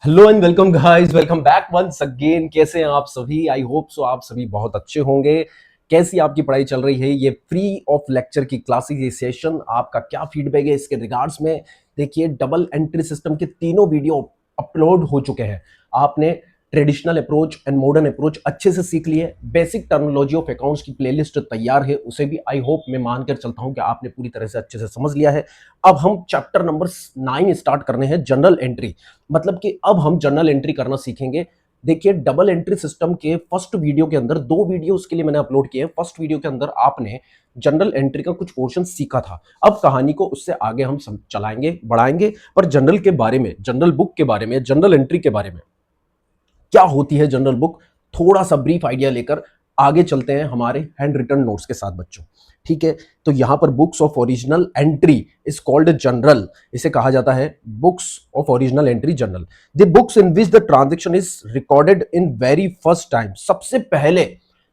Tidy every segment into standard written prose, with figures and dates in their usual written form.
Hello and welcome guys, welcome back once again. कैसे हैं आप सभी? आई होप सो आप सभी बहुत अच्छे होंगे। कैसी आपकी पढ़ाई चल रही है? ये फ्री ऑफ लेक्चर की क्लासेस, ये सेशन, आपका क्या फीडबैक है इसके रिगार्ड्स में? देखिए, डबल एंट्री सिस्टम के तीनों वीडियो अपलोड हो चुके हैं। आपने traditional approach and modern approach अच्छे से सीख लिए। बेसिक टर्मिनोलॉजी ऑफ अकाउंट्स की प्लेलिस्ट तैयार है, उसे भी आई होप मैं मानकर चलता हूं कि आपने पूरी तरह से अच्छे से समझ लिया है। अब हम चैप्टर नंबर 9 स्टार्ट करने हैं, जनरल एंट्री। मतलब कि अब हम जर्नल एंट्री करना सीखेंगे। देखिए, डबल एंट्री सिस्टम के फर्स्ट वीडियो के अंदर, दो वीडियो उसके लिए मैंने अपलोड किए हैं। फर्स्ट वीडियो के अंदर आपने जनरल एंट्री का कुछ पोर्शन सीखा था। अब कहानी को उससे आगे हम चलाएंगे, बढ़ाएंगे। पर जनरल के बारे में, जनरल बुक के बारे में, जनरल एंट्री के बारे में, क्या होती है जनरल बुक, थोड़ा सा ब्रीफ आइडिया लेकर आगे चलते हैं हमारे हैंड रिटन नोट्स के साथ बच्चों। ठीक है, तो यहां पर books of original entry is called general. इसे कहा जाता है books of original entry general. The books in which the transaction is recorded in very first time. सबसे पहले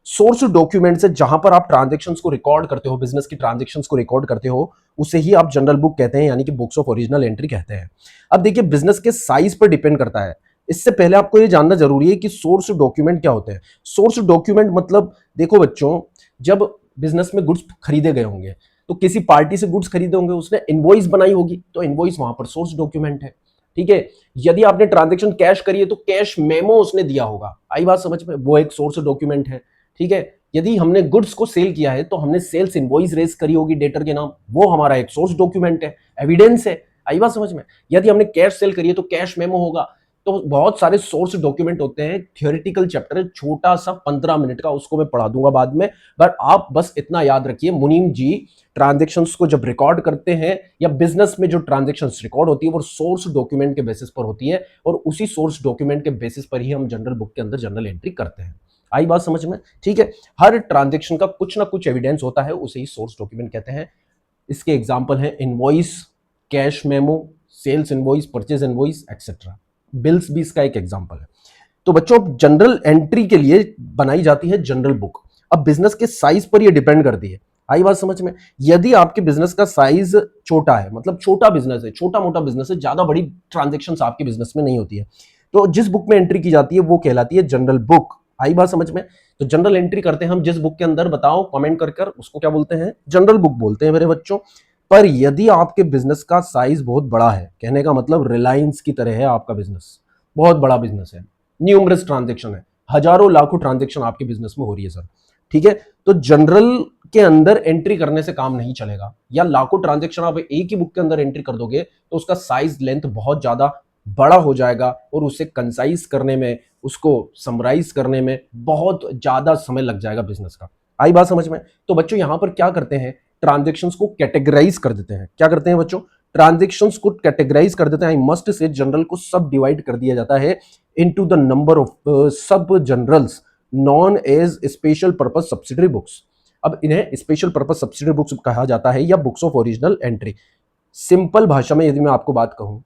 सोर्स डॉक्यूमेंट से जहां पर आप ट्रांजेक्शन्स को रिकॉर्ड करते हो, बिजनेस की ट्रांजेक्शन्स को रिकॉर्ड करते हो, उसे ही आप जनरल बुक कहते हैं, यानी कि बुक्स ऑफ ओरिजिनल एंट्री कहते हैं। अब देखिए, बिजनेस के साइज पर डिपेंड करता है। इससे पहले आपको यह जानना जरूरी है कि सोर्स डॉक्यूमेंट क्या होते हैं। सोर्स डॉक्यूमेंट मतलब, देखो बच्चों, जब बिजनेस में गुड्स खरीदे गए होंगे तो किसी पार्टी से गुड्स खरीदे होंगे, उसने इनवॉइस बनाई होगी, तो इनवॉइस वहां पर सोर्स डॉक्यूमेंट है। ठीक है, यदि आपने ट्रांजेक्शन कैश करी है तो कैश मेमो उसने दिया होगा। आई बात समझ में? वो एक सोर्स डॉक्यूमेंट है। ठीक है, यदि हमने गुड्स को सेल किया है तो हमने सेल्स इनवॉइस रेज करी होगी डेटर के नाम, वो हमारा एक सोर्स डॉक्यूमेंट है, एविडेंस है। आई बात समझ में? यदि हमने कैश सेल करी है तो कैश मेमो होगा। तो बहुत सारे सोर्स डॉक्यूमेंट होते हैं। थियोरेटिकल चैप्टर है, छोटा सा 15 मिनट का, उसको मैं पढ़ा दूंगा बाद में। पर आप बस इतना याद रखिए, मुनीम जी ट्रांजेक्शन्स को जब रिकॉर्ड करते हैं, या बिजनेस में जो ट्रांजेक्शन्स रिकॉर्ड होती है, वो सोर्स डॉक्यूमेंट के बेसिस पर होती है, और उसी सोर्स डॉक्यूमेंट के बेसिस पर ही हम जनरल बुक के अंदर जनरल एंट्री करते हैं। आई बात समझ में? ठीक है, हर ट्रांजेक्शन का कुछ ना कुछ एविडेंस होता है, उसे ही सोर्स डॉक्यूमेंट कहते हैं। इसके एग्जाम्पल है invoice, cash memo, sales invoice, purchase invoice etcetera. Bills भी इसका एक एग्जांपल है। तो बच्चों, जनरल एंट्री के लिए बनाई जाती है जनरल बुक। अब बिजनेस के साइज पर ये डिपेंड करती है। आई बात समझ में? यदि आपके बिजनेस का साइज छोटा है, मतलब छोटा बिजनेस है, छोटा मोटा बिजनेस है, ज्यादा बड़ी ट्रांजेक्शन्स आपके बिजनेस में नहीं होती है, तो जिस बुक में एंट्री की जाती है वो कहलाती है जनरल बुक। आई बात समझ में? तो जनरल एंट्री करते हैं हम जिस बुक के अंदर, बताओ कमेंट कर उसको क्या बोलते हैं? जनरल बुक बोलते हैं मेरे बच्चों। पर यदि आपके बिजनेस का साइज बहुत बड़ा है, कहने का मतलब रिलायंस की तरह है आपका बिजनेस, बहुत बड़ा बिजनेस है, न्यूमरस ट्रांजेक्शन है, हजारों लाखों ट्रांजेक्शन आपके बिजनेस में हो रही है सर, ठीक है, तो जनरल के अंदर एंट्री करने से काम नहीं चलेगा। या लाखों ट्रांजेक्शन आप एक ही बुक के अंदर एंट्री कर दोगे तो उसका साइज लेंथ बहुत ज्यादा बड़ा हो जाएगा, और उसे कंसाइज करने में, उसको समराइज करने में बहुत ज्यादा समय लग जाएगा बिजनेस का। आई बात समझ में? तो बच्चों, यहां पर क्या करते हैं, ट्रांजेक्शन्स को कैटेगराइज कर देते हैं। क्या करते हैं बच्चों? ट्रांजेक्शन्स को कैटेगराइज कर देते हैं। आई मस्ट से जनरल को सब डिवाइड कर दिया जाता है into the number of sub journals known as special purpose subsidiary books. अब इन्हें स्पेशल पर्पस सब्सिडरी बुक्स कहा जाता है, या books of original entry. Simple भाषा में यदि मैं आपको बात कहूं,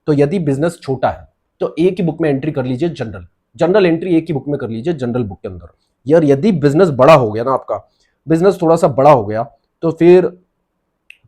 तो यदि बिजनेस छोटा है तो एक ही बुक में एंट्री कर लीजिए जनरल, जनरल एंट्री एक ही बुक में कर लीजिए जनरल बुक के अंदर। यार, यदि बिजनेस बड़ा हो गया ना, आपका बिजनेस थोड़ा सा बड़ा हो गया, तो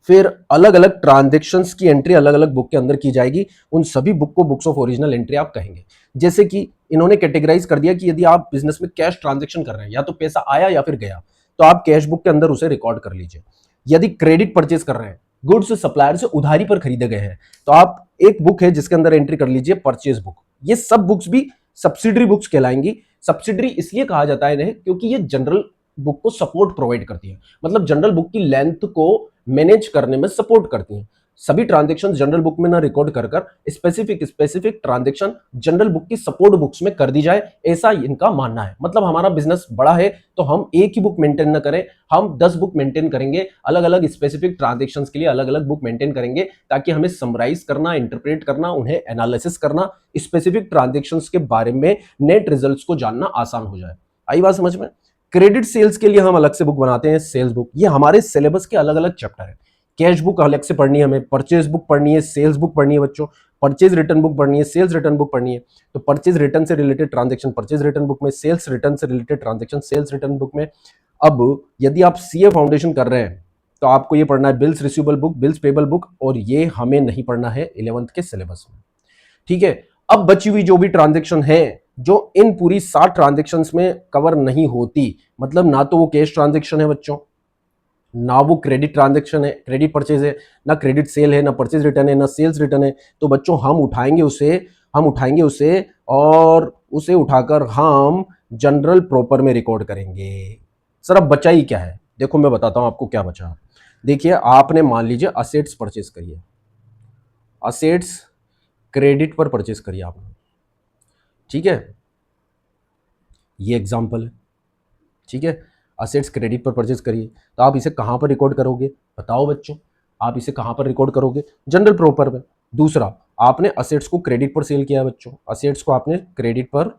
फिर अलग अलग ट्रांजेक्शन्स की एंट्री अलग अलग बुक के अंदर की जाएगी। उन सभी बुक को बुक्स ऑफ ओरिजिनल एंट्री आप कहेंगे। जैसे कि इन्होंने कैटेगराइज कर दिया कि यदि आप बिजनेस में कैश ट्रांजेक्शन कर रहे हैं, या तो पैसा आया या फिर गया, तो आप कैश बुक के अंदर उसे रिकॉर्ड कर लीजिए। यदि क्रेडिट परचेज कर रहे हैं, गुड्स सप्लायर से उधारी पर खरीदे गए हैं, तो आप एक बुक है जिसके अंदर एंट्री कर लीजिए परचेज बुक। ये सब बुक्स भी सब्सिडरी बुक्स कहलाएंगी। सब्सिडरी इसलिए कहा जाता है इन्हें क्योंकि ये जनरल बुक को सपोर्ट प्रोवाइड करती है, मतलब जनरल बुक की लेंथ को मैनेज करने में सपोर्ट करती हैं। सभी ट्रांजेक्शन जनरल बुक में ना रिकॉर्ड कर स्पेसिफिक ट्रांजेक्शन जनरल बुक की सपोर्ट बुक्स में कर दी जाए, ऐसा इनका मानना है। मतलब हमारा बिजनेस बड़ा है तो हम एक ही बुक मेंटेन ना करें, हम 10 बुक मेंटेन करेंगे, अलग अलग स्पेसिफिक ट्रांजेक्शंस के लिए अलग अलग बुक मेंटेन करेंगे, ताकि हमें समराइज करना, इंटरप्रेट करना, उन्हें एनालिसिस करना, स्पेसिफिक ट्रांजेक्शंस के बारे में नेट रिजल्ट्स को जानना आसान हो जाए। आई बात समझ में? क्रेडिट सेल्स के लिए हम अलग से बुक बनाते हैं, सेल्स बुक। ये हमारे सिलेबस के अलग अलग चैप्टर है। कैश बुक अलग से पढ़नी है हमें, परचेज बुक पढ़नी है, सेल्स बुक पढ़नी है बच्चों, परचेज रिटर्न बुक पढ़नी है, सेल्स रिटर्न बुक पढ़नी है। तो परचेज रिटर्न से related transaction purchase return book में, सेल्स रिटर्न से related transaction sales return book में। अब यदि आप सीए फाउंडेशन कर रहे हैं तो आपको ये पढ़ना है bills receivable book, bills payable book, और ये हमें नहीं पढ़ना है 11th के सिलेबस में। ठीक है, अब बची हुई जो भी ट्रांजेक्शन है जो इन पूरी 60 ट्रांजेक्शन्स में कवर नहीं होती, मतलब ना तो वो कैश ट्रांजेक्शन है बच्चों, ना वो क्रेडिट ट्रांजेक्शन है, क्रेडिट परचेज है, ना क्रेडिट सेल है, ना परचेज रिटर्न है, ना सेल्स रिटर्न है, तो बच्चों हम उठाएंगे उसे और उसे उठाकर हम जनरल प्रॉपर में रिकॉर्ड करेंगे। सर अब बचा ही क्या है? देखो मैं बताता हूं आपको क्या बचा। देखिए आपने मान लीजिए असेट्स परचेज करिए, असेट्स क्रेडिट पर परचेज करिए आपने, ठीक है, ये एग्जांपल है, ठीक है, असेट्स क्रेडिट पर परचेज करिए, तो आप इसे कहां पर रिकॉर्ड करोगे बताओ बच्चों, आप इसे कहां पर रिकॉर्ड करोगे? जनरल प्रॉपर में। दूसरा, आपने असेट्स को क्रेडिट पर सेल किया है बच्चों, असेट्स को आपने क्रेडिट पर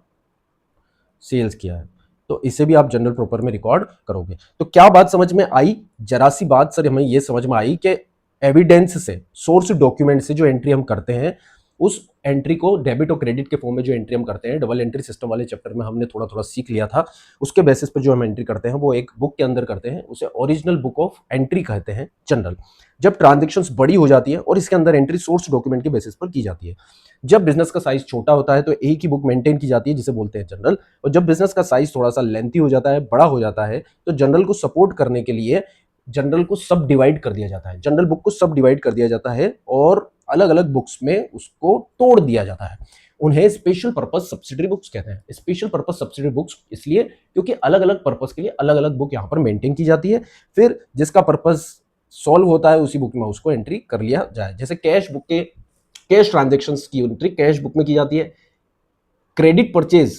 सेल्स किया है, तो इसे भी आप जनरल प्रॉपर में रिकॉर्ड करोगे। तो क्या बात समझ में आई? जरा सी बात सर हमें यह समझ में आई कि एविडेंस से, सोर्स डॉक्यूमेंट से जो एंट्री हम करते हैं, उस एंट्री को डेबिट और क्रेडिट के फॉर्म में जो एंट्री हम करते हैं, डबल एंट्री सिस्टम वाले चैप्टर में हमने थोड़ा थोड़ा सीख लिया था, उसके बेसिस पर जो हम एंट्री करते हैं वो एक बुक के अंदर करते हैं, उसे ओरिजिनल बुक ऑफ एंट्री कहते हैं जनरल। जब ट्रांजेक्शन्स बड़ी हो जाती है और इसके अंदर एंट्री सोर्स डॉक्यूमेंट के बेसिस पर की जाती है। जब बिजनेस का साइज छोटा होता है तो एक ही बुक मेंटेन की जाती है जिसे बोलते हैं जनरल, और जब बिजनेस का साइज थोड़ा सा लेंथी हो जाता है, बड़ा हो जाता है, तो जनरल को सपोर्ट करने के लिए जनरल को सब डिवाइड कर दिया जाता है, जनरल बुक को सब डिवाइड कर दिया जाता है और अलग अलग बुक्स में उसको तोड़ दिया जाता है। उन्हें स्पेशल पर्पस सब्सिडरी बुक्स कहते हैं। स्पेशल पर्पस सब्सिडरी बुक्स इसलिए क्योंकि अलग अलग पर्पस के लिए अलग अलग बुक यहाँ पर मेंटेन की जाती है, फिर जिसका पर्पस सॉल्व होता है उसी बुक में उसको एंट्री कर लिया जाए। जैसे कैश बुक के कैश ट्रांजेक्शन्स की एंट्री कैश बुक में की जाती है, क्रेडिट परचेज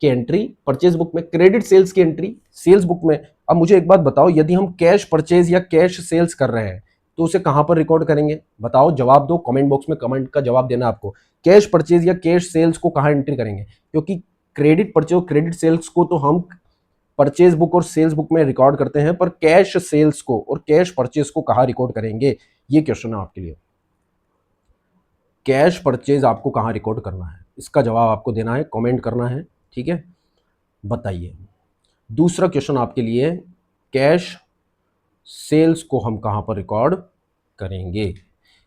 की एंट्री परचेज बुक में, क्रेडिट सेल्स की एंट्री सेल्स बुक में। अब मुझे एक बात बताओ, यदि हम कैश परचेज या कैश सेल्स कर रहे हैं तो उसे कहां पर रिकॉर्ड करेंगे? बताओ, जवाब दो, कमेंट बॉक्स में कमेंट का जवाब देना आपको। कैश परचेज या कैश सेल्स को कहां एंट्री करेंगे? क्योंकि क्रेडिट परचेज और क्रेडिट सेल्स को तो हम परचेज बुक और सेल्स बुक में रिकॉर्ड करते हैं, पर कैश सेल्स को और कैश परचेज को कहां रिकॉर्ड करेंगे? ये क्वेश्चन है आपके लिए। कैश परचेज आपको कहां रिकॉर्ड करना है, इसका जवाब आपको देना है, कमेंट करना है, ठीक है, बताइए। दूसरा क्वेश्चन आपके लिए, कैश सेल्स को हम कहां पर रिकॉर्ड करेंगे?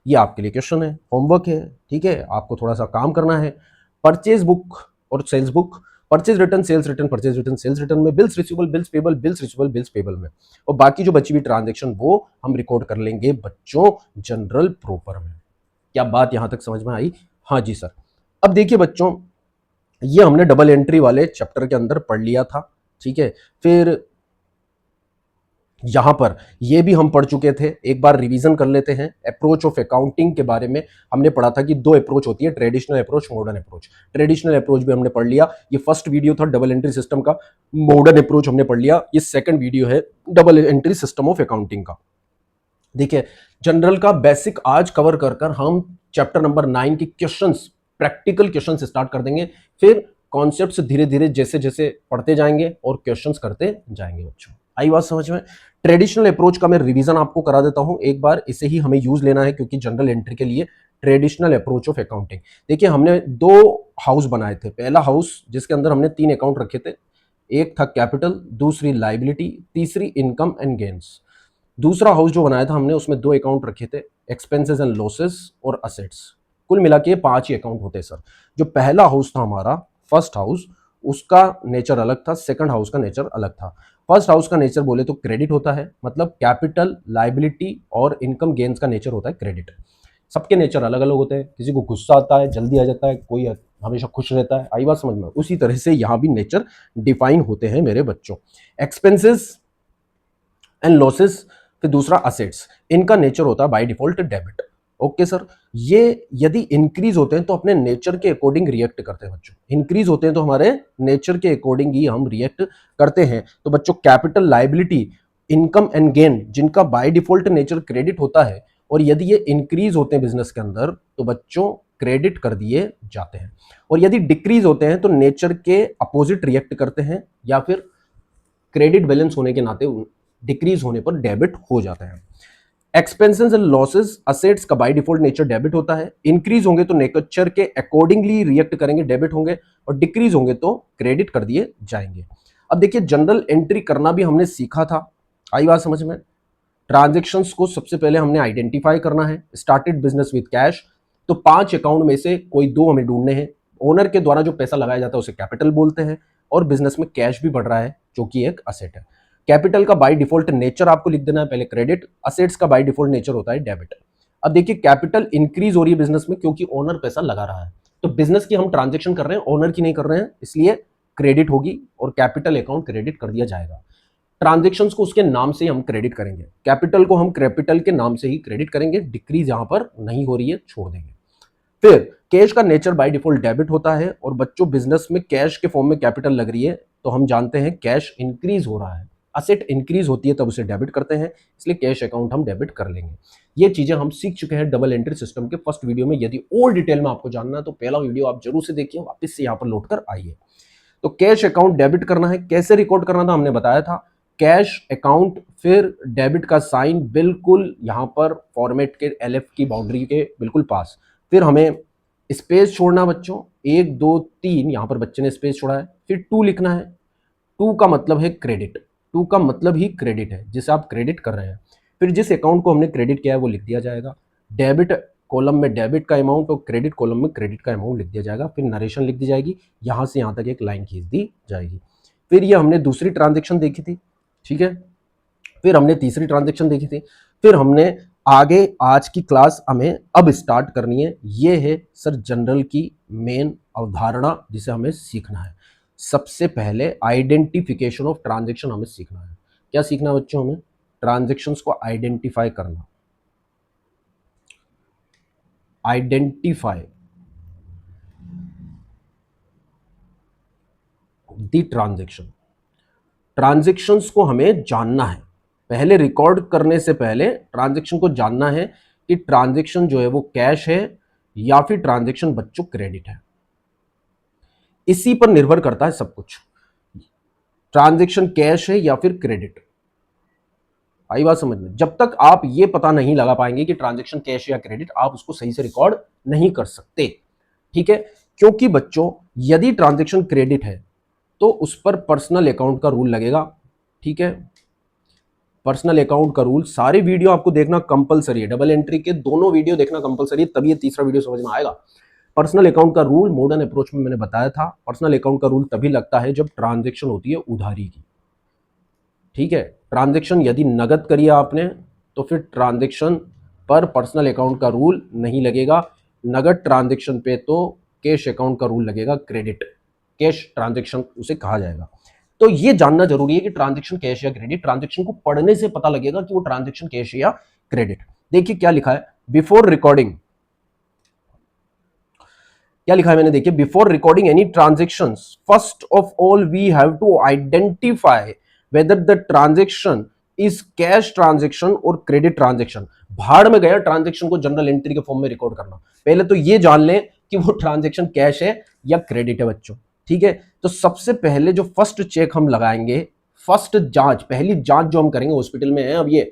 ये आपके लिए क्वेश्चन है, होमवर्क है, ठीक है, आपको थोड़ा सा काम करना है। परचेज बुक और sales book, purchase return, sales return, purchase return, sales return में, bills receivable, bills payable, bills receivable, bills payable में, और बाकी जो बची हुई ट्रांजेक्शन वो हम रिकॉर्ड कर लेंगे बच्चों जनरल प्रॉपर में। क्या बात यहां तक समझ में आई? हाँ जी सर। अब देखिए बच्चों, ये हमने डबल एंट्री वाले चैप्टर के अंदर पढ़ लिया था, ठीक है, फिर यहां पर ये भी हम पढ़ चुके थे, एक बार रिवीजन कर लेते हैं। अप्रोच ऑफ अकाउंटिंग के बारे में हमने पढ़ा था कि दो अप्रोच होती है, traditional approach, modern approach. Traditional approach भी हमने पढ़ लिया, ये फर्स्ट वीडियो था डबल एंट्री सिस्टम का। मॉडर्न अप्रोच हमने पढ़ लिया, ये सेकंड वीडियो है double entry system of accounting का। देखिए, जनरल का बेसिक आज कवर कर कर हम चैप्टर नंबर 9 के क्वेश्चंस, प्रैक्टिकल क्वेश्चंस स्टार्ट कर देंगे, फिर कॉन्सेप्ट्स धीरे धीरे जैसे जैसे पढ़ते जाएंगे और क्वेश्चंस करते जाएंगे बच्चों। आई बात समझ में? ट्रेडिशनल अप्रोच का मैं रिवीजन आपको करा देता हूं एक बार, इसे ही हमें यूज लेना है क्योंकि जनरल एंट्री के लिए ट्रेडिशनल अप्रोच ऑफ अकाउंटिंग। देखिए, हमने दो हाउस बनाए थे। पहला हाउस जिसके अंदर हमने 3 अकाउंट रखे थे, एक था कैपिटल, दूसरी लाइबिलिटी, तीसरी इनकम एंड गेन्स। दूसरा हाउस जो बनाया था हमने, उसमें 2 अकाउंट रखे थे, एक्सपेंसेस एंड लॉसेस और असेट्स। कुल मिला के 5 ही अकाउंट होते सर। जो पहला हाउस था हमारा, फर्स्ट हाउस, उसका नेचर अलग था, सेकंड हाउस का नेचर अलग था। फर्स्ट हाउस का नेचर बोले तो क्रेडिट होता है, मतलब कैपिटल, लाइबिलिटी और इनकम गेन्स का नेचर होता है क्रेडिट। सबके नेचर अलग अलग होते हैं, किसी को गुस्सा आता है, जल्दी आ जाता है, कोई हमेशा खुश रहता है। आई बात समझ में? उसी तरह से यहां भी नेचर डिफाइन होते हैं मेरे बच्चों। एक्सपेंसेस एंड लॉसेस, फिर दूसरा असेट्स, इनका नेचर होता है by default debit. Okay sir, ये यदि इंक्रीज होते हैं तो अपने नेचर के अकॉर्डिंग रिएक्ट करते हैं बच्चों। इंक्रीज होते हैं तो हमारे नेचर के अकॉर्डिंग ही हम रिएक्ट करते हैं। तो बच्चों, capital, liability, income and gain, जिनका बाय डिफॉल्ट नेचर क्रेडिट होता है, और यदि ये इंक्रीज होते हैं बिजनेस के अंदर तो बच्चों क्रेडिट कर दिए जाते हैं, और यदि डिक्रीज होते हैं तो नेचर के अपोजिट रिएक्ट करते हैं, या फिर क्रेडिट बैलेंस होने के नाते डिक्रीज होने पर डेबिट हो जाते हैं। एक्सपेंसेस एंड लॉसेस, असेट्स का बाय डिफॉल्ट नेचर डेबिट होता है, इंक्रीज होंगे तो नेचर के अकॉर्डिंगली रिएक्ट करेंगे, डेबिट होंगे, और डिक्रीज होंगे तो क्रेडिट कर दिए जाएंगे। अब देखिए, जनरल एंट्री करना भी हमने सीखा था। आई बात समझ में? ट्रांजेक्शन्स को सबसे पहले हमने आइडेंटिफाई करना है। स्टार्टेड बिजनेस विद कैश, तो 5 अकाउंट में से कोई 2 हमें ढूंढने हैं, ओनर के द्वारा जो पैसा लगाया जाता है उसे कैपिटल बोलते हैं, और बिजनेस में कैश भी बढ़ रहा है जो कि एक असेट है। कैपिटल का बाय डिफॉल्ट नेचर आपको लिख देना है पहले क्रेडिट, असेट्स का बाय डिफॉल्ट नेचर होता है डेबिट। अब देखिए कैपिटल इंक्रीज हो रही है बिजनेस में क्योंकि ओनर पैसा लगा रहा है, तो बिजनेस की हम ट्रांजेक्शन कर रहे हैं, ओनर की नहीं कर रहे हैं, इसलिए क्रेडिट होगी और कैपिटल अकाउंट क्रेडिट कर दिया जाएगा। ट्रांजेक्शन्स को उसके नाम से हम क्रेडिट करेंगे, कैपिटल को हम कैपिटल के नाम से ही क्रेडिट करेंगे, डिक्रीज यहां पर नहीं हो रही है, छोड़ देंगे। फिर कैश का नेचर बाय डिफॉल्ट डेबिट होता है, और बच्चों बिजनेस में कैश के फॉर्म में कैपिटल लग रही है तो हम जानते हैं कैश इंक्रीज हो रहा है, असेट इंक्रीज होती है तब उसे डेबिट करते हैं, इसलिए कैश अकाउंट हम डेबिट कर लेंगे। ये चीजें हम सीख चुके हैं डबल एंट्री सिस्टम के फर्स्ट वीडियो में। यदि और डिटेल में आपको जानना है तो पहला वीडियो आप जरूर से देखिए, वापस से यहाँ पर लौट कर आइए। तो कैश अकाउंट डेबिट करना है, कैसे रिकॉर्ड करना था हमने बताया था, कैश अकाउंट फिर डेबिट का साइन बिल्कुल यहां पर फॉर्मेट के एलएफ की बाउंड्री के बिल्कुल पास, फिर हमें स्पेस छोड़ना बच्चों, 1 2 3 यहां पर बच्चे ने स्पेस छोड़ा है, फिर 2 लिखना है, 2 का मतलब है क्रेडिट, 2 का मतलब ही क्रेडिट है जिसे आप क्रेडिट कर रहे हैं, फिर जिस अकाउंट को हमने क्रेडिट किया है वो लिख दिया जाएगा, डेबिट कॉलम में डेबिट का अमाउंट और क्रेडिट कॉलम में क्रेडिट का अमाउंट लिख दिया जाएगा, फिर नरेशन लिख दी जाएगी, यहां से यहां तक एक लाइन खींच दी जाएगी। फिर ये हमने दूसरी ट्रांजेक्शन देखी थी, ठीक है, फिर हमने तीसरी ट्रांजेक्शन देखी थी, फिर हमने आगे आज की क्लास हमें अब स्टार्ट करनी है, ये है सर जनरल की मेन अवधारणा जिसे हमें सीखना है। सबसे पहले आइडेंटिफिकेशन ऑफ ट्रांजेक्शन हमें सीखना है। क्या सीखना है बच्चों? हमें ट्रांजेक्शन्स को आइडेंटिफाई करना, आइडेंटिफाई द ट्रांजेक्शन, ट्रांजेक्शन्स को हमें जानना है, पहले रिकॉर्ड करने से पहले ट्रांजेक्शन को जानना है कि ट्रांजेक्शन जो है वो कैश है या फिर ट्रांजेक्शन बच्चों क्रेडिट है, इसी पर निर्भर करता है सब कुछ, ट्रांजेक्शन कैश है या फिर क्रेडिट। आई बात समझ में? जब तक आप ये पता नहीं लगा पाएंगे कि ट्रांजेक्शन कैश या क्रेडिट, आप उसको सही से रिकॉर्ड नहीं कर सकते, ठीक है, क्योंकि बच्चों यदि ट्रांजेक्शन क्रेडिट है तो उस पर पर्सनल अकाउंट का रूल लगेगा, ठीक है, पर्सनल अकाउंट का रूल, सारे वीडियो आपको देखना कंपलसरी है, डबल एंट्री के दोनों वीडियो देखना कंपलसरी है, तभी ये तीसरा वीडियो समझ में आएगा। पर्सनल अकाउंट का रूल मॉडर्न अप्रोच में मैंने बताया था, पर्सनल अकाउंट का रूल तभी लगता है जब ट्रांजेक्शन होती है उधारी की, ठीक है, ट्रांजेक्शन यदि नगद करिए आपने तो फिर ट्रांजेक्शन पर पर्सनल अकाउंट का रूल नहीं लगेगा, नगद ट्रांजेक्शन पे तो कैश अकाउंट का रूल लगेगा, क्रेडिट कैश ट्रांजेक्शन उसे कहा जाएगा। तो ये जानना जरूरी है कि ट्रांजेक्शन कैश या क्रेडिट, ट्रांजेक्शन को पढ़ने से पता लगेगा कि वो ट्रांजेक्शन कैश या क्रेडिट। देखिए क्या लिखा है बिफोर रिकॉर्डिंग, क्या लिखा है मैंने, देखिए before recording any transaction first of all we have to identify whether the transaction is cash transaction और क्रेडिट ट्रांजेक्शन। भाड़ में गया ट्रांजेक्शन को जनरल एंट्री के फॉर्म में रिकॉर्ड करना, पहले तो ये जान लें कि वो ट्रांजेक्शन कैश है या क्रेडिट है बच्चों, ठीक है। तो सबसे पहले जो फर्स्ट चेक हम लगाएंगे, फर्स्ट जांच, पहली जांच जो हम करेंगे, हॉस्पिटल में है अब ये,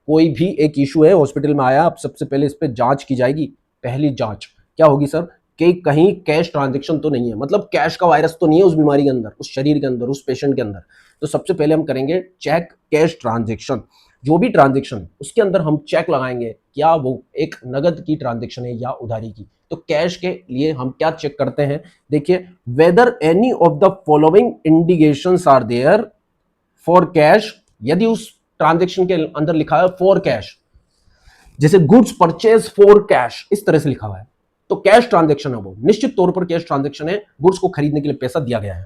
कोई भी एक इशू है हॉस्पिटल में आया, अब सबसे पहले इस पे जांच की जाएगी। पहली जांच क्या होगी सर, कि कहीं कैश ट्रांजेक्शन तो नहीं है, मतलब कैश का वायरस तो नहीं है उस बीमारी के अंदर, उस शरीर के अंदर, उस पेशेंट के अंदर। तो सबसे पहले हम करेंगे चेक कैश ट्रांजेक्शन, जो भी ट्रांजेक्शन उसके अंदर हम चेक लगाएंगे क्या वो एक नगद की ट्रांजेक्शन है या उधारी की। तो कैश के लिए हम क्या चेक करते हैं, देखिए whether any of the following indications are there for cash, यदि उस ट्रांजेक्शन के अंदर लिखा है फॉर कैश, जैसे गुड्स परचेज फॉर कैश इस तरह से लिखा हुआ है, तो कैश ट्रांजेक्शन है, वो निश्चित तौर पर कैश ट्रांजेक्शन है, गुड्स को खरीदने के लिए पैसा दिया गया है।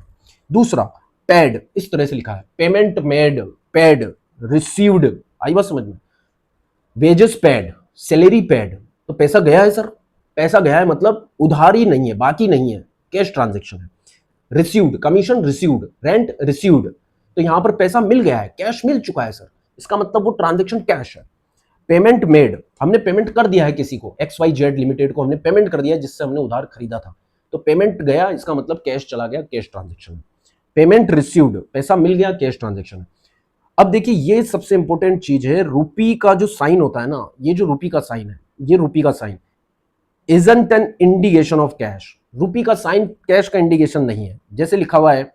दूसरा पेड, इस तरह से लिखा है पेमेंट मेड, पेड, रिसीव्ड, आई बात समझ में, वेजेस पेड, सैलरी पेड, तो पैसा गया है सर, पैसा गया है मतलब उधारी नहीं है, बाकी नहीं है, कैश ट्रांजेक्शन है। Received, commission received, rent received, तो यहां पर पैसा मिल गया है, कैश मिल चुका है सर, इसका मतलब वो ट्रांजेक्शन कैश है। पेमेंट मेड, हमने पेमेंट कर दिया है किसी को, XYZ लिमिटेड को हमने पेमेंट कर दिया है जिससे हमने उधार खरीदा था, तो पेमेंट गया, इसका मतलब कैश चला गया, कैश ट्रांजेक्शन। पेमेंट रिसीव्ड, पैसा मिल गया, कैश ट्रांजेक्शन। अब देखिए ये सबसे इंपॉर्टेंट चीज है, रूपी का जो साइन होता है ना, ये जो रूपी का साइन है, ये रूपी का sign isn't an indication of cash, rupee का साइन कैश का इंडिकेशन नहीं है। जैसे लिखा हुआ है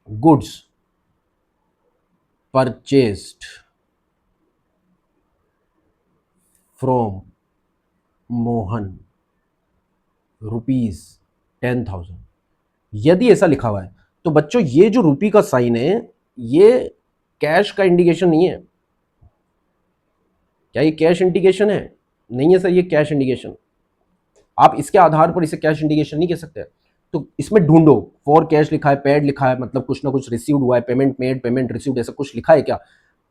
goods purchased from Mohan rupees 10,000। यदि ऐसा लिखा हुआ है तो बच्चों ये जो रुपी का साइन है ये कैश का इंडिकेशन नहीं है। क्या ये कैश इंडिकेशन है? नहीं है सर, ये कैश इंडिकेशन, आप इसके आधार पर इसे कैश इंडिकेशन नहीं कह सकते। तो इसमें ढूंढो, फॉर कैश लिखा है, पेड लिखा है, मतलब कुछ ना कुछ रिसीव्ड हुआ है, पेमेंट मेड, पेमेंट रिसीव्ड, ऐसा कुछ लिखा है क्या?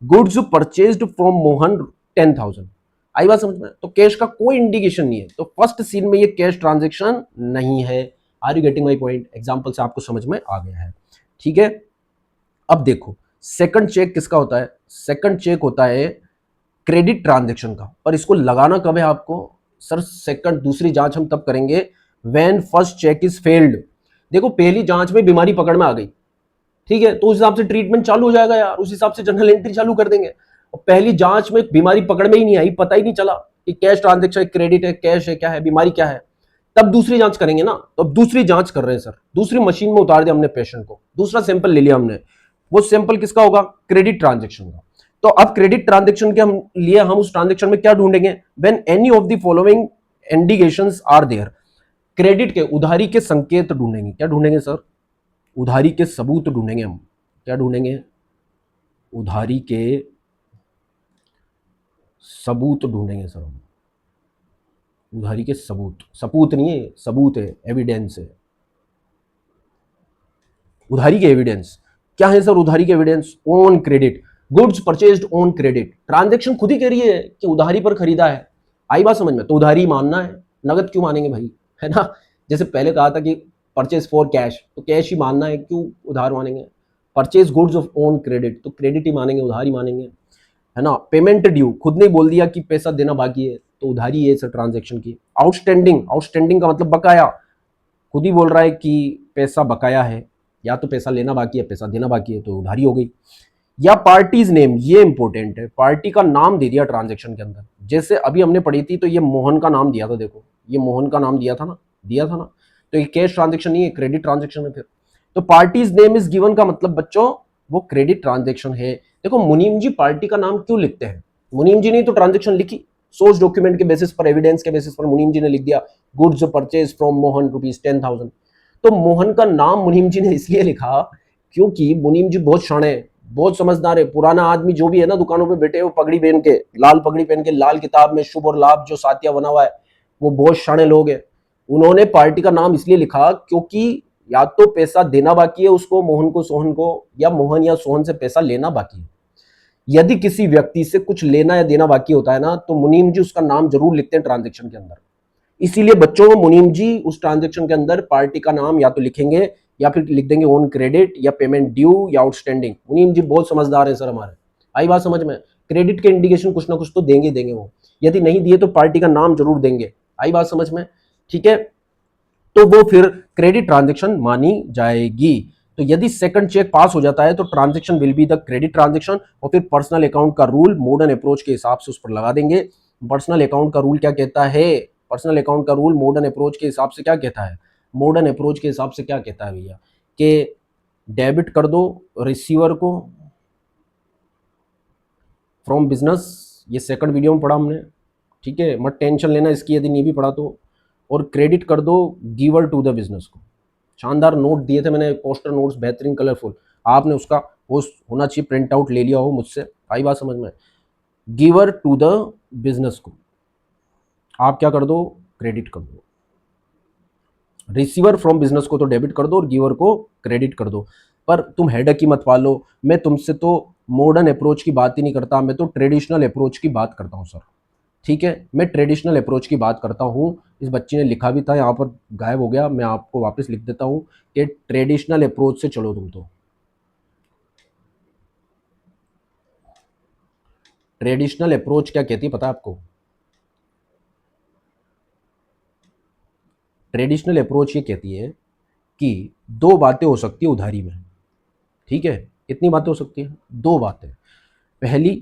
Goods purchased from Mohan 10,000। आई बात समझ में? तो कैश का कोई इंडिकेशन नहीं है, तो फर्स्ट सीन में ये कैश ट्रांजेक्शन नहीं है। Are you getting my point? Example से आपको समझ में आ गया है, ठीक है। अब देखो सेकंड चेक किसका होता है? सेकंड चेक होता है क्रेडिट ट्रांजेक्शन का। और इसको लगाना कब है आपको? सर सेकंड दूसरी जांच हम तब करेंगे when first check is failed. देखो पहली जांच में बीमारी पकड़ में आ गई, ठीक है, तो उस हिसाब से ट्रीटमेंट चालू हो जाएगा यार, उस हिसाब से जनरल एंट्री चालू कर देंगे। और पहली जांच में बीमारी पकड़ में ही नहीं आई, पता ही नहीं चला कि कैश ट्रांजेक्शन क्रेडिट है, कैश है, क्या है, बीमारी क्या है, तब दूसरी जांच करेंगे ना। तो अब दूसरी जांच कर रहे हैं सर, दूसरी मशीन में उतार दिया हमने पेशेंट को, दूसरा सैंपल ले लिया हमने। वो सैंपल किसका होगा? क्रेडिट ट्रांजेक्शन का। तो अब क्रेडिट ट्रांजेक्शन के हम लिए हम उस ट्रांजेक्शन में क्या ढूंढेंगे? When any of the following indications are there. Credit के, उधारी के संकेत ढूंढेंगे। क्या ढूंढेंगे सर? उधारी के सबूत ढूंढेंगे हम। क्या ढूंढेंगे? उधारी के सबूत ढूंढेंगे सर हम। उधारी के सबूत, सपूत नहीं है, सबूत है, एविडेंस है। उधारी के एविडेंस क्या है सर? उधारी के evidence on credit, goods purchased on credit. Transaction खुद ही कह रही है कि उधारी पर खरीदा है। आई बात समझ में? तो उधारी मानना है, नगद क्यों मानेंगे भाई, है ना। जैसे पहले कहा था कि परचेज फॉर कैश, तो कैश ही मानना है, क्यों उधार मानेंगे। Purchase goods of on credit, तो क्रेडिट ही मानेंगे, उधारी मानेंगे, है ना। पेमेंट ड्यू, खुद ने बोल दिया कि पैसा देना बाकी है, तो उधारी है सर ट्रांजैक्शन की। आउटस्टैंडिंग, आउटस्टैंडिंग का मतलब बकाया, खुद ही बोल रहा है कि पैसा बकाया है, या तो पैसा लेना बाकी है, पैसा देना बाकी है, तो उधारी हो गई। या पार्टीज नेम, ये इंपॉर्टेंट है, पार्टी का नाम दे दिया ट्रांजैक्शन के अंदर। जैसे अभी हमने पढ़ी थी तो ये मोहन का नाम दिया था, देखो ये मोहन का नाम दिया था ना, दिया था ना। तो ये कैश ट्रांजैक्शन नहीं है, क्रेडिट ट्रांजैक्शन है फिर। तो पार्टीज नेम इज गिवन का मतलब बच्चों वो क्रेडिट ट्रांजैक्शन है। देखो मुनीम जी पार्टी का नाम क्यों लिखते हैं? मुनीम जी ने तो ट्रांजैक्शन लिखी, सोर्स डॉक्यूमेंट के बेसिस पर, एविडेंस के बेसिस पर मुनीम जी ने लिख दिया गुड्स परचेज फ्रॉम मोहन ₹10,000। तो मोहन का नाम मुनीम जी ने इसलिए लिखा क्योंकि मुनीम जी बहुत शाणे, बहुत समझदार है, पुराना आदमी जो भी है ना दुकानों पे बैठे, वो पगड़ी पहन के, लाल पगड़ी पहन के, लाल किताब में शुभ और लाभ जो साथिया बना हुआ है, वो बहुत शाणे लोग हैं। उन्होंने पार्टी का नाम इसलिए लिखा क्योंकि या तो पैसा देना बाकी है उसको, मोहन को, सोहन को, या मोहन या सोहन से पैसा लेना बाकी है। यदि किसी व्यक्ति से कुछ लेना या देना बाकी होता है ना, तो मुनीम जी उसका नाम जरूर लिखते हैं ट्रांजेक्शन के अंदर। इसीलिए बच्चों मुनीम जी उस ट्रांजेक्शन के अंदर पार्टी का नाम या तो लिखेंगे या फिर लिख देंगे ऑन क्रेडिट या पेमेंट ड्यू या आउटस्टैंडिंग। मुनीम जी बहुत समझदार है सर हमारे। आई बात समझ में? क्रेडिट के इंडिकेशन कुछ ना कुछ तो देंगे देंगे वो, यदि नहीं दिए तो पार्टी का नाम जरूर देंगे। आई बात समझ में? ठीक है, तो वो फिर क्रेडिट ट्रांजेक्शन मानी जाएगी। तो यदि सेकंड चेक पास हो जाता है तो transaction will be the credit transaction. और फिर पर्सनल अकाउंट का रूल मॉडर्न अप्रोच के हिसाब से उस पर लगा देंगे। पर्सनल अकाउंट का रूल क्या कहता है? पर्सनल अकाउंट का रूल मॉडर्न अप्रोच के हिसाब से क्या कहता है? मॉडर्न अप्रोच के हिसाब से क्या कहता है भैया, कि डेबिट कर दो रिसीवर को फ्रॉम बिजनेस। ये सेकंड वीडियो में पढ़ा हमने, ठीक है, मत टेंशन लेना इसकी यदि नहीं भी पढ़ा तो। और क्रेडिट कर दो गिवर टू द बिजनेस को। शानदार नोट दिए थे मैंने, पोस्टर नोट्स बेहतरीन कलरफुल, आपने उसका वो होना चाहिए प्रिंट आउट ले लिया हो मुझसे। आई बात समझ में? गिवर टू द बिजनेस को आप क्या कर दो? क्रेडिट कर दो। रिसीवर फ्रॉम बिजनेस को तो डेबिट कर दो और गिवर को क्रेडिट कर दो। पर तुम हेडक ही मत पालो, मैं तुमसे तो मॉडर्न अप्रोच की बात ही नहीं करता, मैं तो ट्रेडिशनल अप्रोच की बात करता हूँ सर। ठीक है, मैं ट्रेडिशनल अप्रोच की बात करता हूँ। इस बच्चे ने लिखा भी था, यहाँ पर गायब हो गया, मैं आपको वापस लिख देता हूँ कि ट्रेडिशनल अप्रोच से चलो तुम तो। ट्रेडिशनल अप्रोच क्या कहती है पता है आपको? ट्रेडिशनल अप्रोच ये कहती है कि दो बातें हो सकती है उधारी में। ठीक है, कितनी बातें हो सकती है? दो बातें। पहली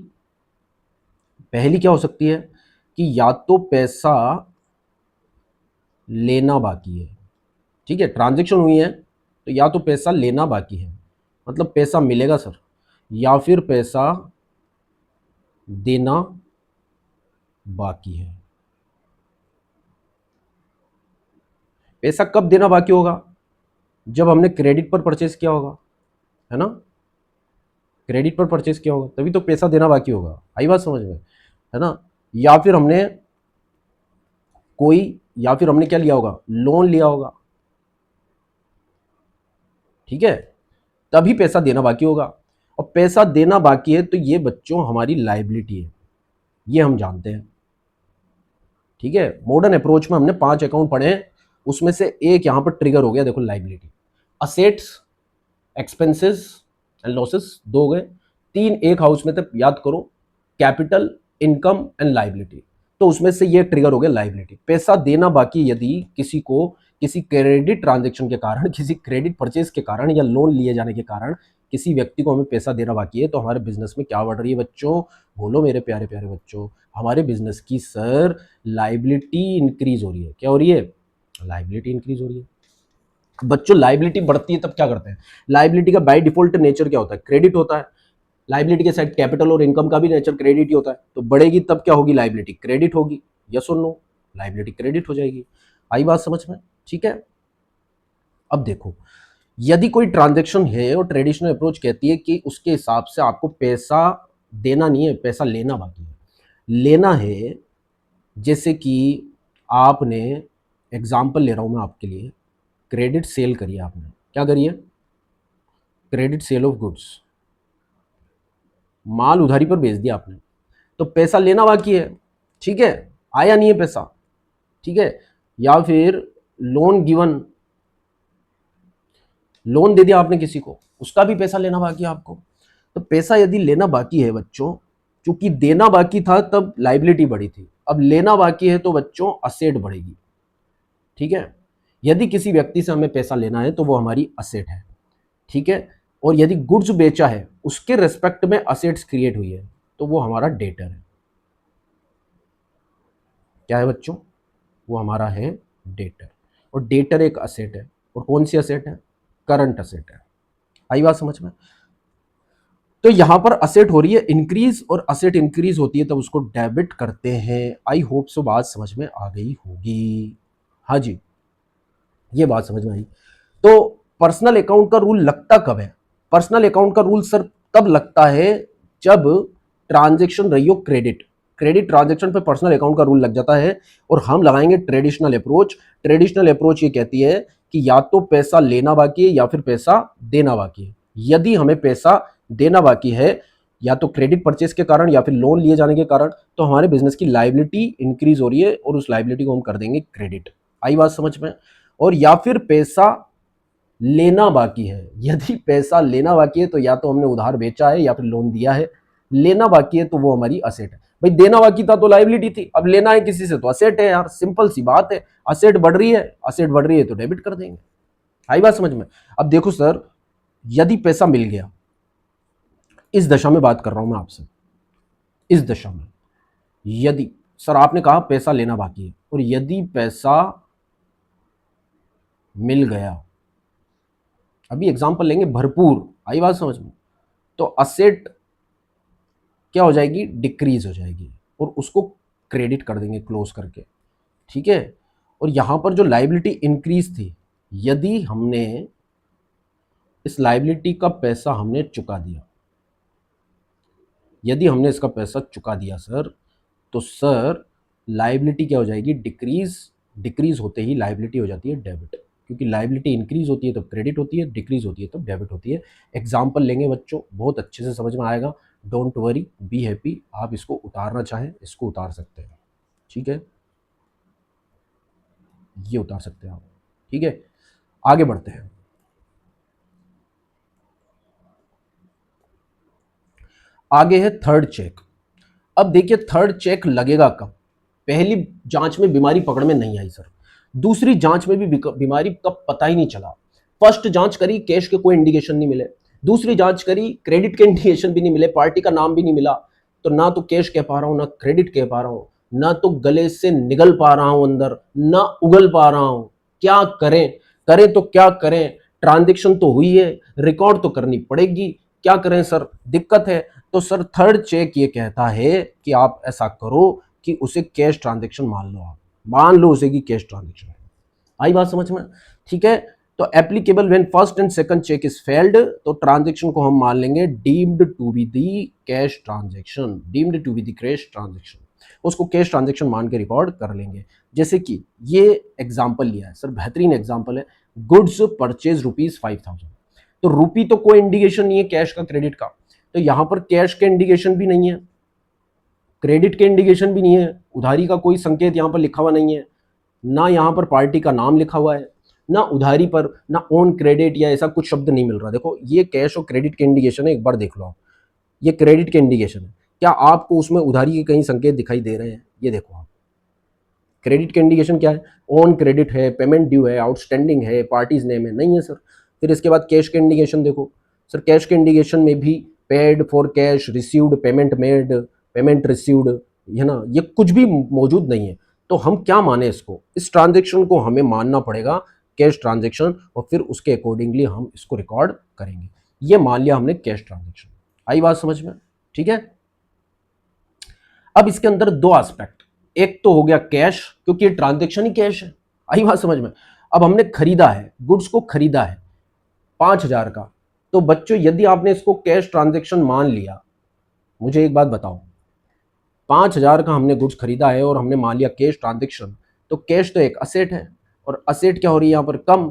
पहली क्या हो सकती है कि या तो पैसा लेना बाकी है, ठीक है, ट्रांजैक्शन हुई है तो या तो पैसा लेना बाकी है, मतलब पैसा मिलेगा सर, या फिर पैसा देना बाकी है। पैसा कब देना बाकी होगा? जब हमने क्रेडिट पर परचेस किया होगा, है ना? क्रेडिट पर परचेस किया होगा तभी तो पैसा देना बाकी होगा। आई बात समझ में, है ना? या फिर हमने या फिर हमने क्या लिया होगा? लोन लिया होगा, ठीक है, तभी पैसा देना बाकी होगा। और पैसा देना बाकी है तो ये बच्चों हमारी लायबिलिटी है, ये हम जानते हैं, ठीक है। मॉडर्न अप्रोच में हमने 5 अकाउंट पढ़े हैं, उसमें से एक यहां पर ट्रिगर हो गया, देखो liability. Assets, expenses and losses 2 हो गए, 3 एक हाउस में थे, याद करो, कैपिटल, इनकम एंड लायबिलिटी। तो उसमें से ये ट्रिगर हो गया लायबिलिटी। पैसा देना बाकी यदि किसी को किसी क्रेडिट ट्रांजैक्शन के कारण, किसी क्रेडिट परचेज के कारण या लोन लिए जाने के कारण किसी व्यक्ति को हमें पैसा देना बाकी है, तो हमारे बिजनेस में क्या बढ़ रही है बच्चों? बोलो मेरे प्यारे प्यारे बच्चों, हमारे बिजनेस की सर लायबिलिटी इंक्रीज हो रही है। क्या हो रही है? लायबिलिटी इंक्रीज हो रही है। बच्चों लायबिलिटी बढ़ती है तब क्या करते हैं? लायबिलिटी का बाय डिफॉल्ट नेचर क्या होता है? क्रेडिट होता है। लायबिलिटी के साइड कैपिटल और इनकम का भी नेचर क्रेडिट ही होता है, तो बढ़ेगी तब क्या होगी? लायबिलिटी क्रेडिट होगी। यस और नो? लायबिलिटी क्रेडिट हो जाएगी। आई बात समझ में? ठीक है। अब देखो, यदि कोई ट्रांजैक्शन है और ट्रेडिशनल अप्रोच कहती है कि उसके हिसाब से आपको पैसा देना नहीं है, पैसा लेना बाकी है। लेना है, जैसे कि आपने, एग्जाम्पल ले रहा हूं मैं आपके लिए, क्रेडिट सेल करिए आपने। क्या करिए? क्रेडिट सेल ऑफ गुड्स, माल उधारी पर बेच दिया आपने, तो पैसा लेना बाकी है, ठीक है, आया नहीं है पैसा, ठीक है। या फिर लोन गिवन, लोन दे दिया आपने किसी को, उसका भी पैसा लेना बाकी है आपको। तो पैसा यदि लेना बाकी है बच्चों, क्योंकि देना बाकी था तब लायबिलिटी बढ़ी थी, अब लेना बाकी है तो बच्चों असेट बढ़ेगी, ठीक है। यदि किसी व्यक्ति से हमें पैसा लेना है तो वो हमारी असेट है, ठीक है। और यदि गुड्स बेचा है उसके रेस्पेक्ट में असेट्स क्रिएट हुई है तो वो हमारा डेटर है। क्या है बच्चों? वो हमारा है डेटर। और डेटर एक असेट है, और कौन सी असेट है? करंट असेट है। आई बात समझ में? तो यहां पर असेट हो रही है इंक्रीज, और असेट इंक्रीज होती है तब उसको डेबिट करते हैं। आई होप सो बात समझ में आ गई होगी। हाँ जी, ये बात समझ में आई। तो पर्सनल अकाउंट का रूल लगता कब है? पर्सनल अकाउंट का रूल सर तब लगता है जब ट्रांजैक्शन रही हो क्रेडिट। क्रेडिट ट्रांजैक्शन पे पर्सनल अकाउंट का रूल लग जाता है, और हम लगाएंगे ट्रेडिशनल अप्रोच। ट्रेडिशनल अप्रोच ये कहती है कि या तो पैसा लेना बाकी है या फिर पैसा देना बाकी है। यदि हमें पैसा देना बाकी है, या तो क्रेडिट परचेस के कारण या फिर लोन लिए जाने के कारण, तो हमारे बिजनेस की लायबिलिटी इंक्रीज हो रही है और उस लायबिलिटी को हम कर देंगे क्रेडिट। आई बात समझ में? और या फिर पैसा लेना बाकी है, यदि पैसा लेना बाकी है तो या तो हमने उधार बेचा है या फिर लोन दिया है। लेना बाकी है तो वो हमारी असेट है। भाई देना बाकी था तो लायबिलिटी थी, अब लेना है किसी से तो असेट है यार, सिंपल सी बात है। असेट बढ़ रही है, असेट बढ़ रही है तो डेबिट कर देंगे। आई बात समझ में? अब देखो सर, यदि पैसा मिल गया, इस दशा में बात कर रहा हूं मैं आपसे, इस दशा में यदि सर आपने कहा पैसा लेना बाकी है, और यदि पैसा मिल गया, अभी एग्जांपल लेंगे भरपूर, आई बात समझ में, तो असेट क्या हो जाएगी? डिक्रीज हो जाएगी, और उसको क्रेडिट कर देंगे क्लोज करके, ठीक है। और यहां पर जो लायबिलिटी इंक्रीज थी, यदि हमने इस लायबिलिटी का पैसा हमने चुका दिया, यदि हमने इसका पैसा चुका दिया सर, तो सर लायबिलिटी क्या हो जाएगी? डिक्रीज। डिक्रीज होते ही लायबिलिटी हो जाती है डेबिट, क्योंकि लायबिलिटी इंक्रीज होती है तब क्रेडिट होती है, डिक्रीज होती है तब डेबिट होती है। एग्जाम्पल लेंगे बच्चों, बहुत अच्छे से समझ में आएगा। Don't worry, be happy. आप इसको उतारना चाहें इसको उतार सकते हैं, ठीक है, ये उतार सकते हैं आप, ठीक है। आगे बढ़ते हैं। आगे है थर्ड चेक। अब देखिए थर्ड चेक लगेगा कब? पहली जांच में बीमारी पकड़ में नहीं आई सर, दूसरी जांच में भी बीमारी कब पता ही नहीं चला। फर्स्ट जांच करी, कैश के कोई इंडिकेशन नहीं मिले। दूसरी जांच करी, क्रेडिट के इंडिकेशन भी नहीं मिले, पार्टी का नाम भी नहीं मिला। तो ना तो कैश कह पा रहा हूं, ना क्रेडिट कह पा रहा हूं, ना तो गले से निगल पा रहा हूं अंदर, ना उगल पा रहा हूं। क्या करें? करें तो क्या करें? ट्रांजेक्शन तो हुई है, रिकॉर्ड तो करनी पड़ेगी, क्या करें सर? दिक्कत है। तो सर थर्ड चेक ये कहता है कि आप ऐसा करो कि उसे कैश ट्रांजैक्शन मान लो, आप मान लो उसे कि कैश ट्रांजैक्शन है। आई बात समझ में? ठीक है, तो applicable when first and second check is failed, तो ट्रांजेक्शन को हम मान लेंगे deemed to be the cash transaction, deemed to be the cash transaction, उसको कैश ट्रांजेक्शन मान के रिकॉर्ड कर लेंगे। जैसे कि ये एग्जांपल लिया है सर, बेहतरीन एग्जांपल है, गुड्स परचेज ₹5,000, तो रूपी तो कोई इंडिकेशन नहीं है कैश का, क्रेडिट का, तो यहां पर कैश के इंडिकेशन भी नहीं है, क्रेडिट के इंडिकेशन भी नहीं है, उधारी का कोई संकेत यहां पर लिखा हुआ नहीं है, ना यहाँ पर पार्टी का नाम लिखा हुआ है, ना उधारी पर, ना ऑन क्रेडिट या ऐसा कुछ शब्द नहीं मिल रहा। देखो ये कैश और क्रेडिट के इंडिकेशन है, एक बार देख लो आप, ये क्रेडिट के इंडिकेशन है, क्या आपको उसमें उधारी के कहीं संकेत दिखाई दे रहे हैं? ये देखो आप, क्रेडिट के इंडिकेशन क्या है? ऑन क्रेडिट है, पेमेंट ड्यू है, आउटस्टैंडिंग है, पार्टीज नेम है, नहीं है सर। फिर इसके बाद कैश के इंडिकेशन देखो सर, कैश के इंडिकेशन में भी paid for cash, received, payment made, payment received, है ना, ये कुछ भी मौजूद नहीं है। तो हम क्या माने इसको, इस ट्रांजेक्शन को हमें मानना पड़ेगा कैश ट्रांजेक्शन, और फिर उसके अकॉर्डिंगली हम इसको रिकॉर्ड करेंगे। ये मान लिया हमने कैश ट्रांजेक्शन। आई बात समझ में? ठीक है, अब इसके अंदर दो एस्पेक्ट, एक तो हो गया कैश, क्योंकि ये ट्रांजेक्शन ही कैश है। आई बात समझ में? अब हमने खरीदा है, गुड्स को खरीदा है 5,000 का, तो बच्चों यदि आपने इसको कैश ट्रांजेक्शन मान लिया, मुझे एक बात बताओ, 5,000 का हमने गुड्स खरीदा है और हमने मान लिया कैश ट्रांजेक्शन, तो कैश तो एक असेट है, और असेट क्या हो रही है यहां पर, कम,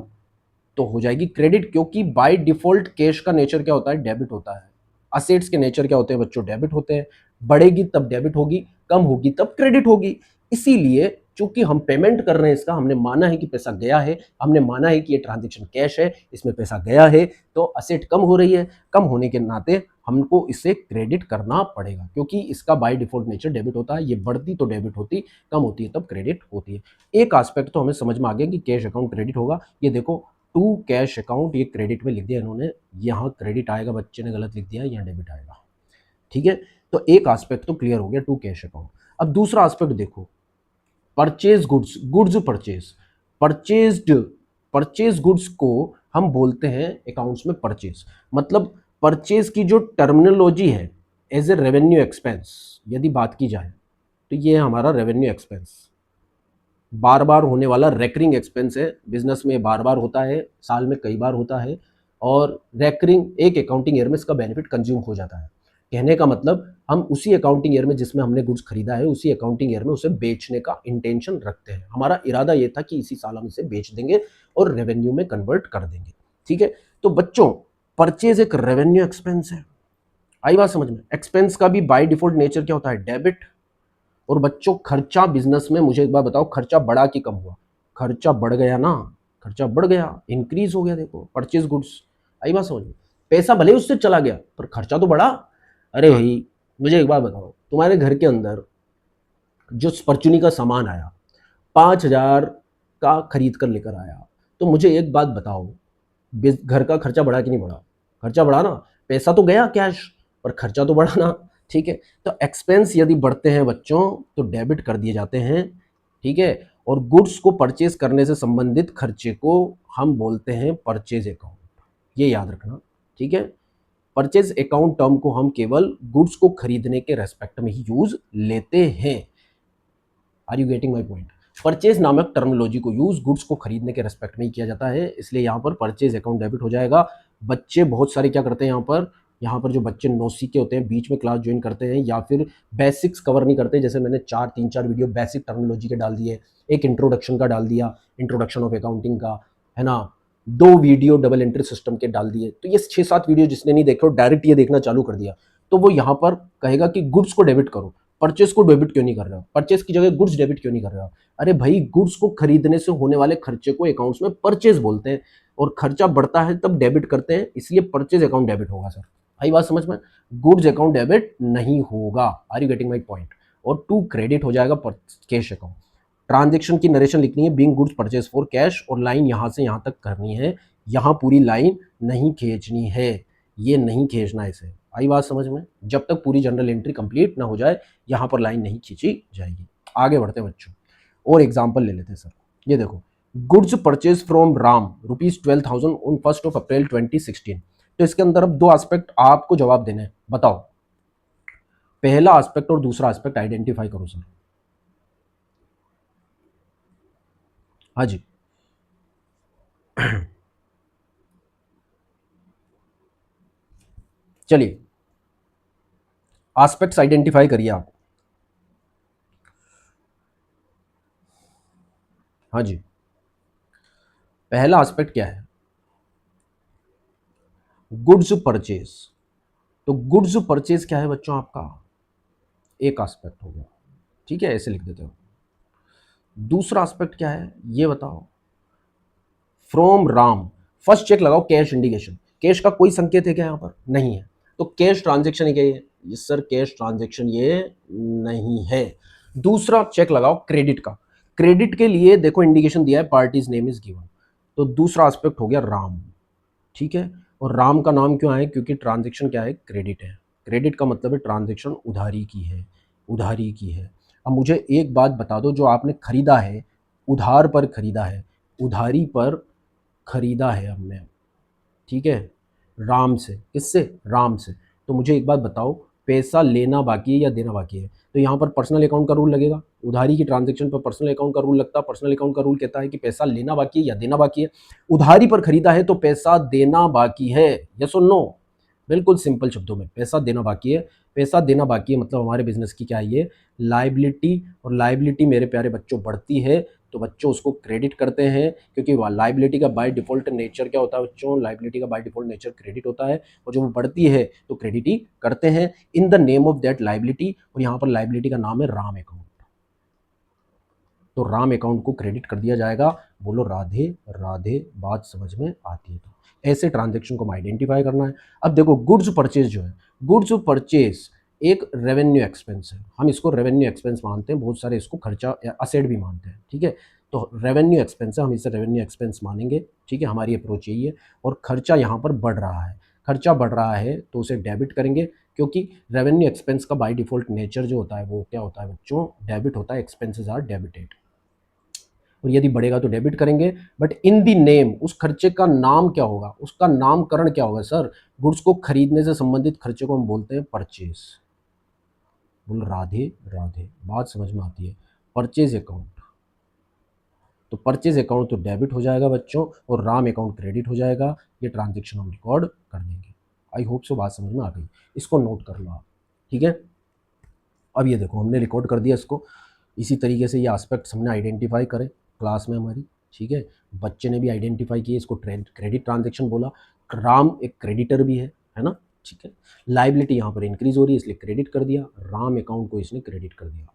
तो हो जाएगी क्रेडिट, क्योंकि बाय डिफॉल्ट कैश का नेचर क्या होता है, डेबिट होता है। असेट्स के नेचर क्या होते हैं बच्चों, डेबिट होते हैं। बढ़ेगी तब डेबिट होगी, कम होगी तब क्रेडिट होगी। इसीलिए चूंकि हम पेमेंट कर रहे हैं इसका, हमने माना है कि पैसा गया है, हमने माना है कि ये ट्रांजेक्शन कैश है, इसमें पैसा गया है, तो असेट कम हो रही है, कम होने के नाते हमको इसे क्रेडिट करना पड़ेगा, क्योंकि इसका बाय डिफॉल्ट नेचर डेबिट होता है। ये बढ़ती तो डेबिट होती, कम होती है तब क्रेडिट होती है। एक एस्पेक्ट तो हमें समझ में आ गया कि कैश अकाउंट क्रेडिट होगा। ये देखो टू कैश अकाउंट, ये क्रेडिट में लिख दिया इन्होंने, यहाँ क्रेडिट आएगा, बच्चे ने गलत लिख दिया, यहाँ डेबिट आएगा। ठीक है, तो एक एस्पेक्ट तो क्लियर हो गया, टू कैश अकाउंट। अब दूसरा एस्पेक्ट देखो, purchase goods, goods purchase, purchased, purchase goods को हम बोलते हैं अकाउंट्स में परचेज, मतलब परचेज की जो टर्मिनोलॉजी है एज ए रेवेन्यू एक्सपेंस, यदि बात की जाए तो ये हमारा रेवेन्यू एक्सपेंस, बार बार होने वाला रेकरिंग एक्सपेंस है। बिजनेस में बार बार होता है, साल में कई बार होता है, और रेकरिंग एक अकाउंटिंग ईयर में इसका बेनिफिट कंज्यूम हो जाता है। कहने का मतलब हम उसी अकाउंटिंग ईयर में जिसमें हमने गुड्स खरीदा है, उसी अकाउंटिंग ईयर में उसे बेचने का इंटेंशन रखते हैं। हमारा इरादा ये था कि इसी साल हम इसे बेच देंगे और रेवेन्यू में कन्वर्ट कर देंगे। ठीक है, तो बच्चों परचेज एक रेवेन्यू एक्सपेंस है। आई बात समझ में? एक्सपेंस का भी बाय डिफॉल्ट नेचर क्या होता है, डेबिट। और बच्चों खर्चा बिजनेस में, मुझे एक बार बताओ, खर्चा बढ़ा कि कम हुआ? खर्चा बढ़ गया ना, खर्चा बढ़ गया, इंक्रीज हो गया। देखो परचेज गुड्स, आई बात समझ में? पैसा भले उससे चला गया पर खर्चा तो बढ़ा। अरे भाई मुझे एक बात बताओ, तुम्हारे घर के अंदर जो परचूनी का सामान आया, 5,000 का खरीद कर लेकर आया, तो मुझे एक बात बताओ, घर का खर्चा बढ़ा कि नहीं बढ़ा? खर्चा बढ़ा ना, पैसा तो गया कैश, पर खर्चा तो बढ़ा ना। ठीक है, तो एक्सपेंस यदि बढ़ते हैं बच्चों तो डेबिट कर दिए जाते हैं। ठीक है, और गुड्स को परचेज करने से संबंधित खर्चे को हम बोलते हैं परचेज अकाउंट, ये याद रखना। ठीक है, परचेज अकाउंट टर्म को हम केवल गुड्स को खरीदने के रेस्पेक्ट में ही यूज लेते हैं। Are you getting my point? Purchase नामक टर्मिनोलॉजी को यूज गुड्स को खरीदने के रेस्पेक्ट में ही किया जाता है, इसलिए यहाँ पर परचेज अकाउंट डेबिट हो जाएगा। बच्चे बहुत सारे क्या करते हैं यहाँ पर जो बच्चे नौसी के होते हैं, बीच में क्लास ज्वाइन करते हैं या फिर बेसिक्स कवर नहीं करते, जैसे मैंने 3-4 वीडियो बेसिक टर्मिनोलॉजी के डाल दिए, एक इंट्रोडक्शन का डाल दिया, इंट्रोडक्शन ऑफ अकाउंटिंग का, है ना, 2 वीडियो डबल एंट्री सिस्टम के डाल दिए, तो ये 6-7 वीडियो जिसने नहीं देखे डायरेक्ट ये देखना चालू कर दिया, तो वो यहाँ पर कहेगा कि गुड्स को डेबिट करो, परचेस को डेबिट क्यों नहीं कर रहे हो, परचेस की जगह गुड्स डेबिट क्यों नहीं कर रहे हो? अरे भाई गुड्स को खरीदने से होने वाले खर्चे को अकाउंट्स में परचेज बोलते हैं, और खर्चा बढ़ता है तब डेबिट करते हैं, इसलिए परचेज अकाउंट डेबिट होगा सर। आई बात समझ में? गुड्स अकाउंट डेबिट नहीं होगा। Are you getting my point? और टू क्रेडिट हो जाएगा कैश अकाउंट। ट्रांजेक्शन की नरेशन लिखनी है, being goods purchase for cash, और लाइन यहां से यहां तक करनी है, यहां पूरी लाइन नहीं खींचनी है, ये नहीं खींचना इसे। आई बात समझ में? जब तक पूरी जनरल एंट्री कंप्लीट ना हो जाए यहां पर लाइन नहीं खींची जाएगी। आगे बढ़ते हैं बच्चों, और एग्जांपल ले लेते हैं सर। ये देखो, goods purchase from Ram ₹12,000 on 1 अप्रैल 2016। तो इसके अंदर अब दो एस्पेक्ट आपको जवाब देने हैं, बताओ पहला एस्पेक्ट और दूसरा एस्पेक्ट आइडेंटिफाई करो सर। हाँ जी, चलिए, एस्पेक्ट्स आइडेंटिफाई करिए आप। हाँ जी, पहला एस्पेक्ट क्या है? Goods purchase. तो गुड्स परचेज क्या है बच्चों आपका? एक एस्पेक्ट हो गया, ठीक है, ऐसे लिख देते हो। दूसरा एस्पेक्ट क्या है ये बताओ? फ्रॉम राम। फर्स्ट चेक लगाओ कैश इंडिकेशन। कैश का कोई संकेत है क्या यहाँ पर? नहीं है। तो कैश ट्रांजेक्शन क्या है? यस सर, कैश ट्रांजेक्शन ये नहीं है। दूसरा चेक लगाओ क्रेडिट का। क्रेडिट के लिए देखो इंडिकेशन दिया है पार्टीज नेम इज गिवन। तो दूसरा एस्पेक्ट हो गया राम, ठीक है। और राम का नाम क्यों आया? क्योंकि ट्रांजेक्शन क्या है? क्रेडिट है। क्रेडिट का मतलब है ट्रांजेक्शन उधारी की है, उधारी की है। अब मुझे एक बात बता दो, जो आपने खरीदा है उधार पर खरीदा है, उधारी पर खरीदा है हमने, ठीक है, राम से। किससे? राम से। तो मुझे एक बात बताओ, पैसा लेना बाकी है या देना बाकी है? तो यहाँ पर पर्सनल अकाउंट का रूल लगेगा। उधारी की ट्रांजैक्शन पर पर्सनल अकाउंट का रूल लगता है। पर्सनल अकाउंट का रूल कहता है कि पैसा लेना बाकी है या देना बाकी है। उधारी पर खरीदा है तो पैसा देना बाकी है, यस और नो? बिल्कुल सिंपल शब्दों में पैसा देना बाकी है। पैसा देना बाकी है मतलब हमारे बिजनेस की क्या है ये? लाइबिलिटी। और लाइबिलिटी मेरे प्यारे बच्चों बढ़ती है तो बच्चों उसको क्रेडिट करते हैं, क्योंकि लाइबिलिटी का बाय डिफॉल्ट नेचर क्या होता है बच्चों? लाइबिलिटी का बाय डिफॉल्ट नेचर क्रेडिट होता है, और जब वो बढ़ती है तो क्रेडिट ही करते हैं in the name of that liability. और यहाँ पर लाइबिलिटी का नाम है राम अकाउंट। तो राम अकाउंट को क्रेडिट कर दिया जाएगा। बोलो राधे राधे, बात समझ में आती है? तो ऐसे ट्रांजेक्शन को हमें आइडेंटिफाई करना है। अब देखो गुड्स परचेज जो है, गुड्स परचेज एक रेवेन्यू एक्सपेंस है। हम इसको रेवेन्यू एक्सपेंस मानते हैं, बहुत सारे इसको खर्चा या असेट भी मानते हैं, ठीक है। तो रेवेन्यू एक्सपेंस है, हम इसे रेवेन्यू एक्सपेंस मानेंगे, ठीक है, हमारी अप्रोच यही है। और खर्चा यहाँ पर बढ़ रहा है, खर्चा बढ़ रहा है तो उसे डेबिट करेंगे, क्योंकि रेवेन्यू एक्सपेंस का बाय डिफॉल्ट नेचर जो होता है वो क्या होता है बच्चों? डेबिट होता है। Expenses are debited. और यदि बढ़ेगा तो डेबिट करेंगे। बट इन दी नेम, उस खर्चे का नाम क्या होगा? उसका नामकरण क्या होगा सर? गुड्स को खरीदने से संबंधित खर्चे को हम बोलते हैं परचेज। बोल राधे राधे, बात समझ में आती है? Purchase account. तो परचेज अकाउंट तो डेबिट हो जाएगा बच्चों, और राम अकाउंट क्रेडिट हो जाएगा। ये ट्रांजेक्शन हम रिकॉर्ड कर देंगे। आई होप सो बात समझ में आ गई। इसको नोट कर लो आप, ठीक है। अब ये देखो हमने रिकॉर्ड कर दिया इसको। इसी तरीके से ये एस्पेक्ट्स हमने आइडेंटिफाई करे क्लास में हमारी, ठीक है। बच्चे ने भी आइडेंटिफाई किए, इसको क्रेडिट ट्रांजेक्शन बोला। राम एक क्रेडिटर भी है ना, ठीक है। लाइबिलिटी यहाँ पर इंक्रीज हो रही है इसलिए क्रेडिट कर दिया, राम अकाउंट को इसने क्रेडिट कर दिया,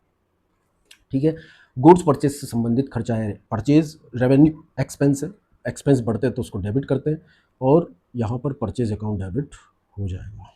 ठीक है। गुड्स परचेज से संबंधित खर्चा है परचेज, रेवेन्यू एक्सपेंस है। एक्सपेंस बढ़ते हैं तो उसको डेबिट करते हैं, और यहाँ पर परचेज अकाउंट डेबिट हो जाएगा।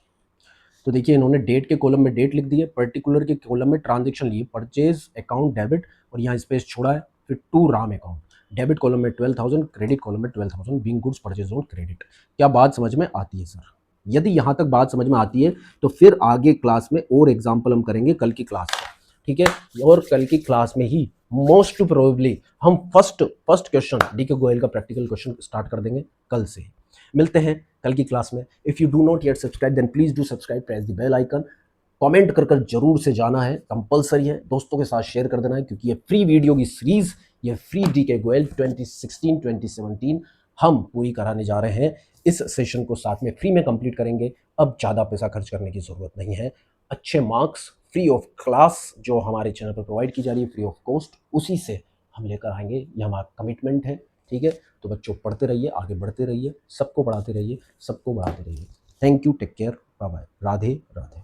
तो देखिए इन्होंने डेट के कॉलम में डेट लिख दी है, पर्टिकुलर के कॉलम में ट्रांजेक्शन लिए, परचेज अकाउंट डेबिट, और यहाँ स्पेस छोड़ा है, फिर to Ram account. Debit column में 12,000, क्रेडिट कॉलम में 12,000, being goods purchase on credit. क्या बात समझ में आती है सर? यदि यहाँ तक बात समझ में आती है तो फिर आगे क्लास में और एग्जाम्पल हम करेंगे कल की क्लास में, ठीक है। और कल की क्लास में ही मोस्ट प्रोबेबली हम फर्स्ट क्वेश्चन डीके गोयल का प्रैक्टिकल क्वेश्चन स्टार्ट कर देंगे कल से। मिलते हैं कल की क्लास में। If you do not yet subscribe then please do subscribe, press the bell icon. Comment कर जरूर से जाना है, कंपलसरी है, दोस्तों के साथ शेयर कर देना है, क्योंकि ये फ्री वीडियो की सीरीज, ये फ्री डीके गोयल 2016-2017 हम पूरी कराने जा रहे हैं। इस सेशन को साथ में फ्री में कंप्लीट करेंगे। अब ज़्यादा पैसा खर्च करने की ज़रूरत नहीं है। अच्छे मार्क्स फ्री ऑफ क्लास जो हमारे चैनल पर प्रोवाइड की जा रही है फ्री ऑफ कॉस्ट, उसी से हम लेकर आएंगे, ये हमारा कमिटमेंट है, ठीक है। तो बच्चों पढ़ते रहिए, आगे बढ़ते रहिए, सबको पढ़ाते रहिए, सबको बढ़ाते रहिए। Thank you, take care, bye bye, Radhe Radhe.